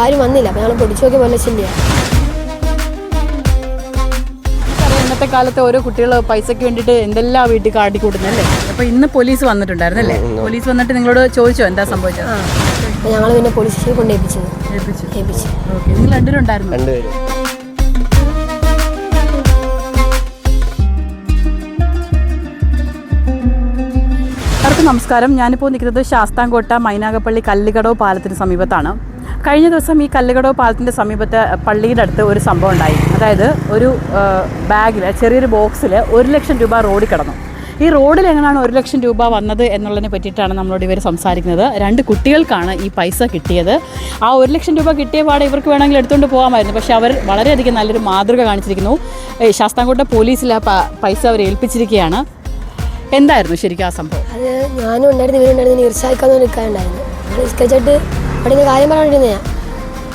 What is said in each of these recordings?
ആരും വന്നില്ല. അപ്പോൾ ഞങ്ങൾ പൊടിച്ചു നോക്കിയ പോലെ ചില്ല. ഇന്നത്തെ കാലത്ത് ഓരോ കുട്ടികൾ പൈസയ്ക്ക് വേണ്ടിയിട്ട് എന്തെല്ലാം വീട്ടിൽ കാട്ടിക്കൂട്ടുന്നല്ലേ. അപ്പോൾ ഇന്ന് പോലീസ് വന്നിട്ടുണ്ടായിരുന്നല്ലേ? പോലീസ് വന്നിട്ട് നിങ്ങളോട് ചോദിച്ചോ എന്താ സംഭവിച്ചത്? അപ്പോൾ ഞങ്ങൾ പിന്നെ പോലീസ് സ്റ്റേഷനിൽ കൊണ്ട് ഏൽപ്പിച്ചു. ഓക്കെ, നിങ്ങൾ രണ്ടുപേരും ഉണ്ടായിരുന്നു? രണ്ടുപേരും. നമസ്കാരം. ഞാനിപ്പോൾ നിൽക്കുന്നത് ശാസ്താംകോട്ട മൈനാഗപ്പള്ളി കല്ലുകടവ് പാലത്തിന് സമീപത്താണ്. കഴിഞ്ഞ ദിവസം ഈ കല്ലുകടവ് പാലത്തിൻ്റെ സമീപത്തെ പള്ളിയുടെ അടുത്ത് ഒരു സംഭവം ഉണ്ടായി. അതായത് ഒരു ബാഗിൽ, ചെറിയൊരു ബോക്സിൽ 1 ലക്ഷം രൂപ റോഡിൽ കിടന്നു. ഈ റോഡിൽ എങ്ങനെയാണ് 1 ലക്ഷം രൂപ വന്നത് എന്നുള്ളതിനെ പറ്റിയിട്ടാണ് നമ്മളോട് ഇവർ സംസാരിക്കുന്നത്. 2 കുട്ടികൾക്കാണ് ഈ പൈസ കിട്ടിയത്. ആ 1 ലക്ഷം രൂപ കിട്ടിയ പാടെ ഇവർക്ക് വേണമെങ്കിൽ എടുത്തുകൊണ്ട് പോകാമായിരുന്നു. പക്ഷേ അവർ വളരെയധികം നല്ലൊരു മാതൃക കാണിച്ചിരിക്കുന്നു. ശാസ്താംകോട്ട പോലീസിൽ ആ പൈസ അവർ ഏൽപ്പിച്ചിരിക്കുകയാണ്. എന്തായിരുന്നു ശരിക്കും ആ സംഭവം? അത് ഞാനും ഉണ്ടായിരുന്നു, ഇവരുണ്ടായിരുന്നു. ഈർച്ചായിക്കാന്ന് നിൽക്കാനുണ്ടായിരുന്നു. ഞങ്ങൾ നിസ്കരിച്ചിട്ട് അവിടെ നിന്ന് കാര്യം പറഞ്ഞുകൊണ്ടിരുന്ന ഞാൻ.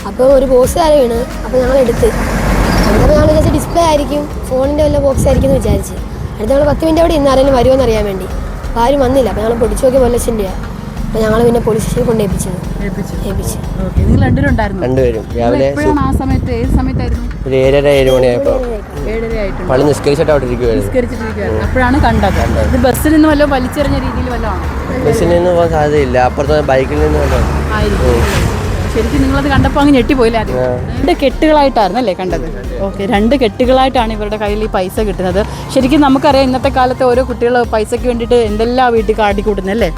അപ്പോൾ ഒരു ബോക്സ് താരം വീണ്. അപ്പോൾ ഞങ്ങൾ എടുത്തപ്പോൾ ഞങ്ങൾ വിചാരിച്ച ഡിസ്പ്ലേ ആയിരിക്കും, ഫോണിൻ്റെ വല്ല ബോക്സ് ആയിരിക്കും എന്ന് വിചാരിച്ച്. അടുത്ത് ഞങ്ങൾ 10 മിനിറ്റ് അവിടെ ഇന്ന് ആരെങ്കിലും വരുമോ എന്ന് അറിയാൻ വേണ്ടി. അപ്പോൾ ആരും വന്നില്ല. അപ്പോൾ ഞങ്ങൾ പൊടിച്ചു നോക്കിയ പോലെ ചില്ല. അപ്പോൾ ഞങ്ങൾ പിന്നെ പോലീസ് സ്റ്റേഷനിൽ കൊണ്ട് ഏൽപ്പിച്ചു. നിങ്ങൾ രണ്ടുപേരും ഉണ്ടായിരുന്നു? രണ്ടുപേരും. രാവിലെ ആ സമയത്ത് ഏത് സമയത്തായിരുന്നു? ഒരു 7:30-7 മണിയായപ്പോൾ 7:30 ആയിട്ടുണ്ട്. പള്ളി നിസ്കരിച്ചിട്ട് അവിടെ ഇരിക്കുവായിരുന്നു. അപ്പോഴാണ് കണ്ടത്. ഇത് ബസ്സിൽ നിന്ന് വല്ലതും വലിച്ചെറിഞ്ഞ രീതിയിൽ വല്ലതും ബസ്സിൽ നിന്ന് പോകാൻ സാധ്യതയില്ല. അപ്പുറത്തെ ബൈക്കിൽ നിന്ന് വല്ലതും ആയിരിക്കും. ശരിക്കും നിങ്ങളത് കണ്ടപ്പോൾ അങ്ങ് ഞെട്ടിപ്പോയില്ലേ? 2 കെട്ടുകളായിട്ടായിരുന്നു അല്ലേ കണ്ടത്? ഓക്കെ, 2 കെട്ടുകളായിട്ടാണ് ഇവരുടെ കയ്യിൽ ഈ പൈസ കിട്ടുന്നത്. ശരിക്കും നമുക്കറിയാം ഇന്നത്തെ കാലത്ത് ഓരോ കുട്ടികൾ പൈസയ്ക്ക് വേണ്ടിയിട്ട് എന്തെല്ലാം വീട്ടിൽ കാട്ടിക്കൂട്ടുന്നല്ലേ.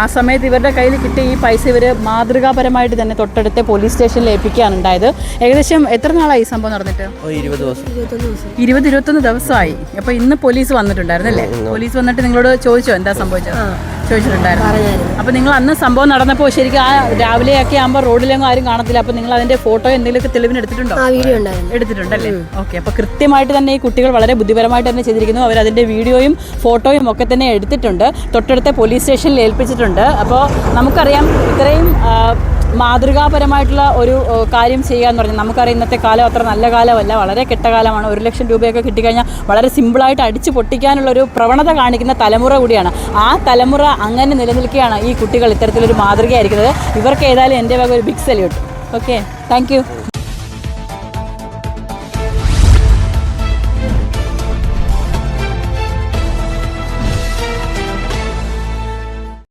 ആ സമയത്ത് ഇവരുടെ കയ്യിൽ കിട്ടിയ ഈ പൈസ ഇവർ മാതൃകാപരമായിട്ട് തന്നെ തൊട്ടടുത്ത പോലീസ് സ്റ്റേഷനിൽ ഏൽപ്പിക്കാനുണ്ടായത്. ഏകദേശം എത്ര നാളായി ഈ സംഭവം നടന്നിട്ട്? 20-21 ദിവസമായി. അപ്പോൾ ഇന്ന് പോലീസ് വന്നിട്ടുണ്ടായിരുന്നല്ലേ? പോലീസ് വന്നിട്ട് നിങ്ങളോട് ചോദിച്ചോ എന്താ സംഭവിച്ചത്? ചോദിച്ചിട്ടുണ്ടായിരുന്നു. അപ്പോൾ നിങ്ങൾ അന്ന് സംഭവം നടന്നപ്പോൾ ശരിക്കും ആ രാവിലെയൊക്കെ ആകുമ്പോൾ റോഡിലെങ്ങും ആരും കാണത്തില്ല. അപ്പോൾ നിങ്ങൾ അതിൻ്റെ ഫോട്ടോ എന്തെങ്കിലുമൊക്കെ തെളിവിന് എടുത്തിട്ടുണ്ടോ? എടുത്തിട്ടുണ്ടല്ലേ? ഓക്കെ, അപ്പോൾ കൃത്യമായിട്ട് തന്നെ ഈ കുട്ടികൾ വളരെ ബുദ്ധിപരമായിട്ട് തന്നെ ചെയ്തിരിക്കുന്നു. അവർ അതിൻ്റെ വീഡിയോയും ഫോട്ടോയും ഒക്കെ തന്നെ എടുത്തിട്ടുണ്ട്, തൊട്ടടുത്ത പോലീസ് സ്റ്റേഷനിൽ ഏൽപ്പിച്ചിട്ടുണ്ട്. അപ്പോൾ നമുക്കറിയാം ഇത്രയും മാതൃകാപരമായിട്ടുള്ള ഒരു കാര്യം ചെയ്യുക എന്ന് പറഞ്ഞാൽ നമുക്കറിയാം ഇന്നത്തെ കാലം അത്ര നല്ല കാലമല്ല, വളരെ കെട്ട കാലമാണ്. 1 ലക്ഷം രൂപയൊക്കെ കിട്ടിക്കഴിഞ്ഞാൽ വളരെ സിമ്പിളായിട്ട് അടിച്ചു പൊട്ടിക്കാനുള്ളൊരു പ്രവണത കാണിക്കുന്ന തലമുറ കൂടിയാണ്. ആ തലമുറ അങ്ങനെ നിലനിൽക്കുകയാണ് ഈ കുട്ടികൾ ഇത്തരത്തിലൊരു മാതൃകയായിരിക്കുന്നത്. ഇവർക്ക് ഏതായാലും എൻ്റെ വക ഒരു big salute. Okay, thank U.